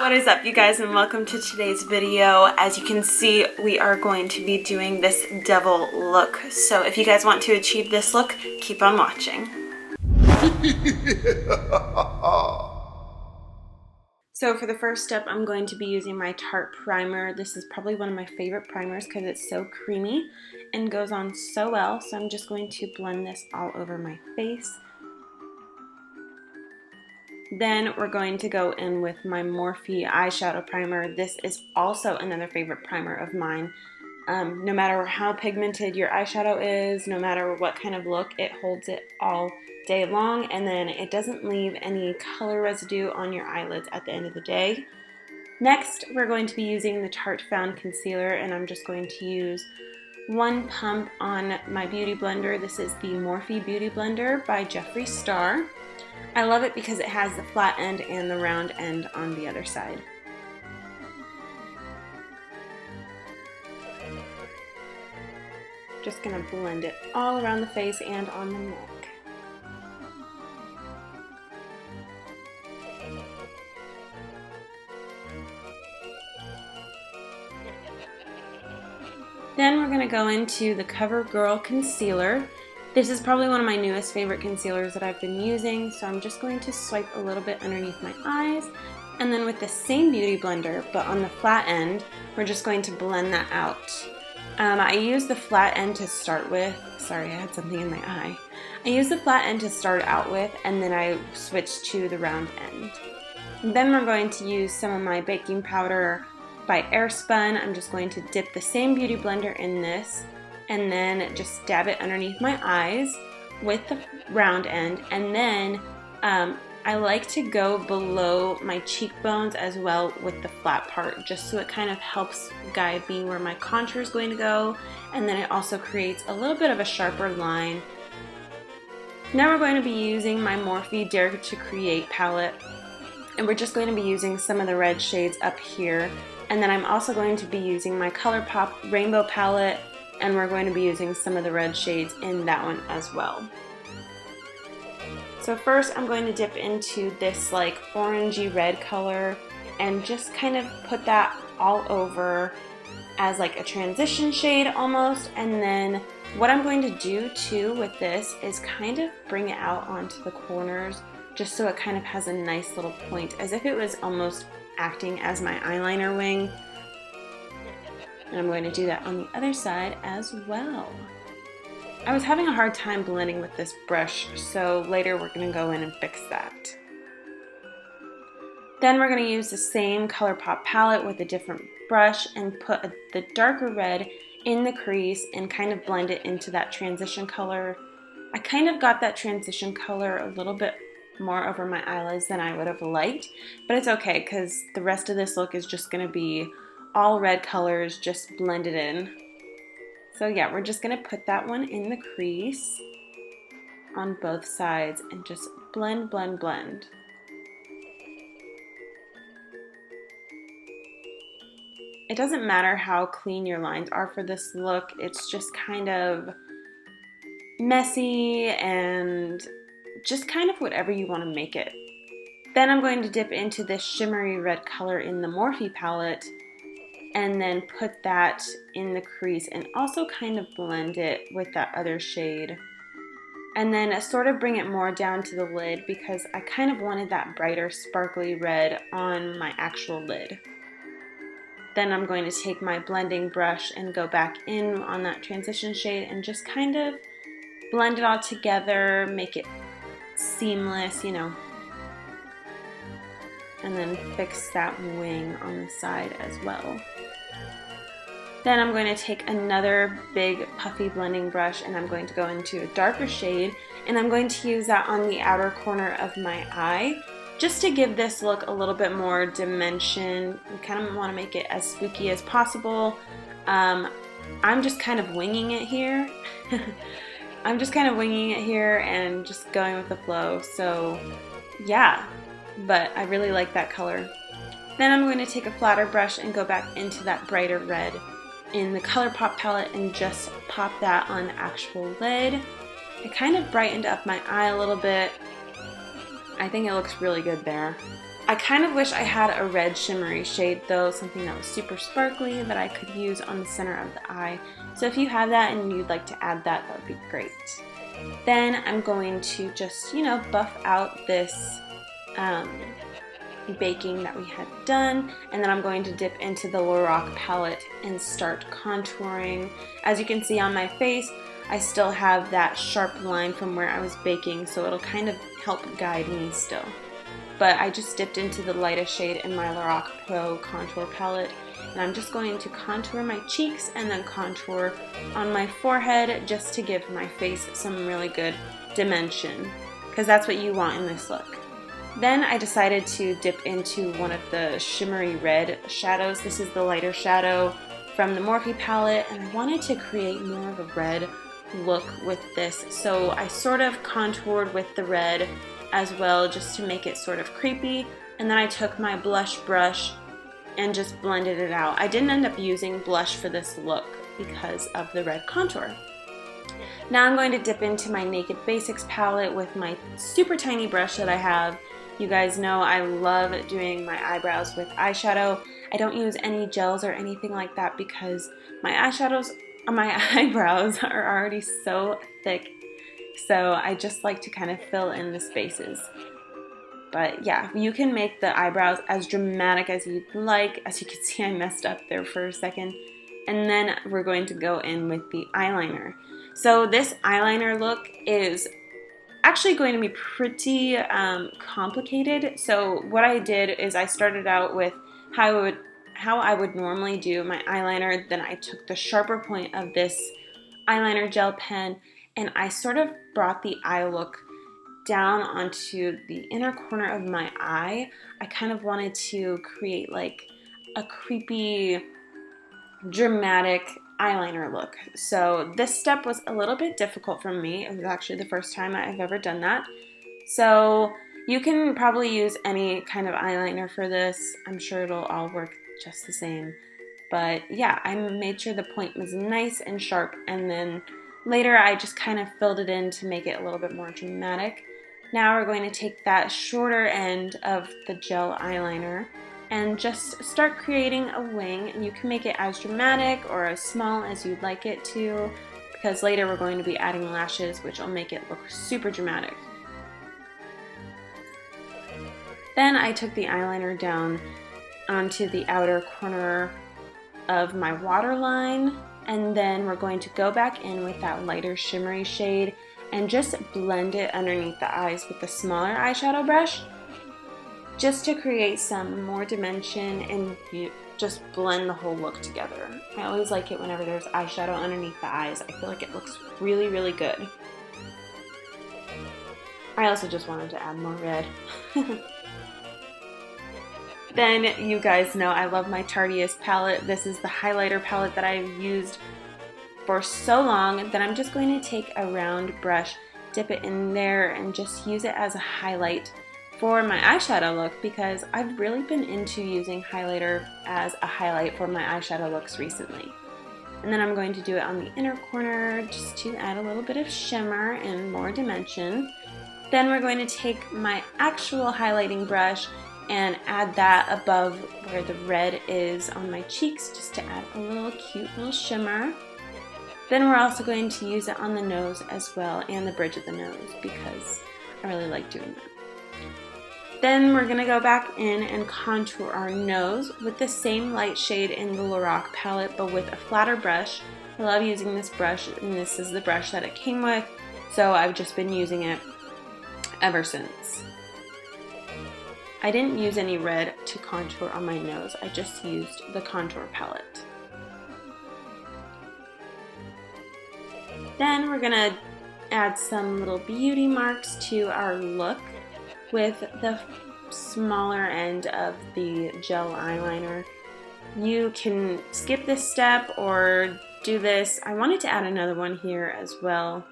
What is up, you guys, and welcome to today's video. As you can see, we are going to be doing this devil look. So if you guys want to achieve this look, keep on watching. So for the first step, I'm going to be using my Tarte primer. This is probably one of my favorite primers because it's so creamy and goes on so well. So I'm just going to blend this all over my face. Then we're going to go in with my Morphe eyeshadow primer. This is also another favorite primer of mine. No matter how pigmented your eyeshadow is, no matter what kind of look, it holds it all day long, and then it doesn't leave any color residue on your eyelids at the end of the day. Next, we're going to be using the Tarte Foundconcealer, and I'm just going to use one pump on my beauty blender. This is the Morphe Beauty Blender by Jeffree Star. I love it because it has the flat end and the round end on the other side. Just gonna blend it all around the face and on the neck. Then we're gonna go into the Covergirl concealer. This is probably one of my newest favorite concealers that I've been using, so I'm just going to swipe a little bit underneath my eyes, and then with the same beauty blender, but on the flat end, we're just going to blend that out. I use the flat end to start with. Sorry, I had something in my eye. I use the flat end to start out with, and then I switch to the round end. And then we're going to use some of my baking powder by Airspun. I'm just going to dip the same beauty blender in this, and then just dab it underneath my eyes with the round end, and then I like to go below my cheekbones as well with the flat part, just so it kind of helps guide me where my contour is going to go, and then it also creates a little bit of a sharper line. Now we're going to be using my Morphe Dare to Create palette, and we're just going to be using some of the red shades up here, and then I'm also going to be using my Colourpop Rainbow palette, and we're going to be using some of the red shades in that one as well. So first I'm going to dip into this like orangey red color and just kind of put that all over as like a transition shade almost, and then what I'm going to do too with this is kind of bring it out onto the corners just so it kind of has a nice little point, as if it was almost acting as my eyeliner wing. And I'm going to do that on the other side as well. I was having a hard time blending with this brush, so later we're going to go in and fix that. Then we're going to use the same Colourpop palette with a different brush and put the darker red in the crease and kind of blend it into that transition color. I kind of got that transition color a little bit more over my eyelids than I would have liked, but it's okay because the rest of this look is just going to be all red colors just blended in. So yeah, we're just going to put that one in the crease on both sides and just blend, blend, blend. It doesn't matter how clean your lines are for this look, it's just kind of messy and just kind of whatever you want to make it. Then I'm going to dip into this shimmery red color in the Morphe palette and then put that in the crease and also kind of blend it with that other shade. And then sort of bring it more down to the lid because I kind of wanted that brighter sparkly red on my actual lid. Then I'm going to take my blending brush and go back in on that transition shade and just kind of blend it all together, make it seamless, you know. And then fix that wing on the side as well. Then I'm going to take another big puffy blending brush and I'm going to go into a darker shade, and I'm going to use that on the outer corner of my eye just to give this look a little bit more dimension. We kind of want to make it as spooky as possible. I'm just kind of winging it here. I'm just kind of winging it here and just going with the flow. So yeah, but I really like that color. Then I'm going to take a flatter brush and go back into that brighter red in the Colourpop palette and just pop that on the actual lid. It kind of brightened up my eye a little bit. I think it looks really good there. I kind of wish I had a red shimmery shade though, something that was super sparkly that I could use on the center of the eye. So if you have that and you'd like to add that, that would be great. Then I'm going to just, buff out this baking that we had done, and then I'm going to dip into the Lorac palette and start contouring. As you can see on my face, I still have that sharp line from where I was baking, so it'll kind of help guide me still. But I just dipped into the lightest shade in my Lorac Pro contour palette, and I'm just going to contour my cheeks and then contour on my forehead just to give my face some really good dimension, because that's what you want in this look. Then I decided to dip into one of the shimmery red shadows. This is the lighter shadow from the Morphe palette, and I wanted to create more of a red look with this. So I sort of contoured with the red as well, just to make it sort of creepy. And then I took my blush brush and just blended it out. I didn't end up using blush for this look because of the red contour. Now I'm going to dip into my Naked Basics palette with my super tiny brush that I have. You guys know I love doing my eyebrows with eyeshadow. I don't use any gels or anything like that because my eyebrows are already so thick. So I just like to kind of fill in the spaces. But yeah, you can make the eyebrows as dramatic as you'd like. As you can see, I messed up there for a second. And then we're going to go in with the eyeliner. So this eyeliner look is actually going to be pretty complicated. So what I did is I started out with how I would normally do my eyeliner. Then I took the sharper point of this eyeliner gel pen and I sort of brought the eye look down onto the inner corner of my eye. I kind of wanted to create like a creepy, dramatic eyeliner look. So this step was a little bit difficult for me. It was actually the first time I've ever done that. So you can probably use any kind of eyeliner for this. I'm sure it'll all work just the same. But yeah, I made sure the point was nice and sharp, and then later I just kind of filled it in to make it a little bit more dramatic. Now we're going to take that shorter end of the gel eyeliner and just start creating a wing, and you can make it as dramatic or as small as you'd like it to, because later we're going to be adding lashes, which will make it look super dramatic. Then I took the eyeliner down onto the outer corner of my waterline, and then we're going to go back in with that lighter shimmery shade and just blend it underneath the eyes with the smaller eyeshadow brush, just to create some more dimension and just blend the whole look together. I always like it whenever there's eyeshadow underneath the eyes. I feel like it looks really, really good. I also just wanted to add more red. Then you guys know I love my Tarte palette. This is the highlighter palette that I've used for so long that I'm just going to take a round brush, dip it in there, and just use it as a highlight for my eyeshadow look, because I've really been into using highlighter as a highlight for my eyeshadow looks recently. And then I'm going to do it on the inner corner just to add a little bit of shimmer and more dimension. Then we're going to take my actual highlighting brush and add that above where the red is on my cheeks, just to add a little cute little shimmer. Then we're also going to use it on the nose as well, and the bridge of the nose, because I really like doing that. Then we're going to go back in and contour our nose with the same light shade in the Lorac palette, but with a flatter brush. I love using this brush, and this is the brush that it came with, so I've just been using it ever since. I didn't use any red to contour on my nose, I just used the contour palette. Then we're going to add some little beauty marks to our look with the smaller end of the gel eyeliner. You can skip this step or do this. I wanted to add another one here as well.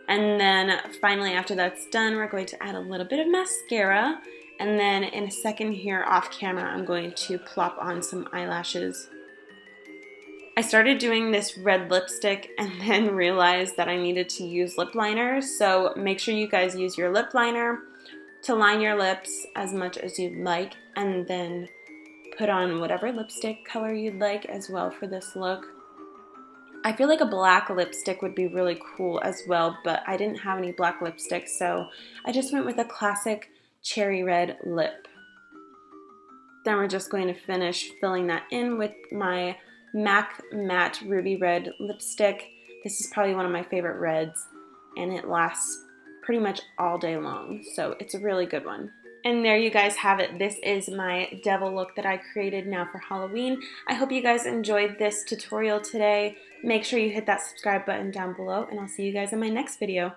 And then finally, after that's done, we're going to add a little bit of mascara. And then in a second here off camera, I'm going to plop on some eyelashes. I started doing this red lipstick and then realized that I needed to use lip liner. So make sure you guys use your lip liner to line your lips as much as you'd like. and then put on whatever lipstick color you'd like as well for this look. I feel like a black lipstick would be really cool as well, but I didn't have any black lipstick, so I just went with a classic cherry red lip. Then we're just going to finish filling that in with my MAC Matte Ruby Red lipstick. This is probably one of my favorite reds, and it lasts pretty much all day long, so it's a really good one. And there you guys have it. This is my devil look that I created now for Halloween. I hope you guys enjoyed this tutorial today. Make sure you hit that subscribe button down below, and I'll see you guys in my next video.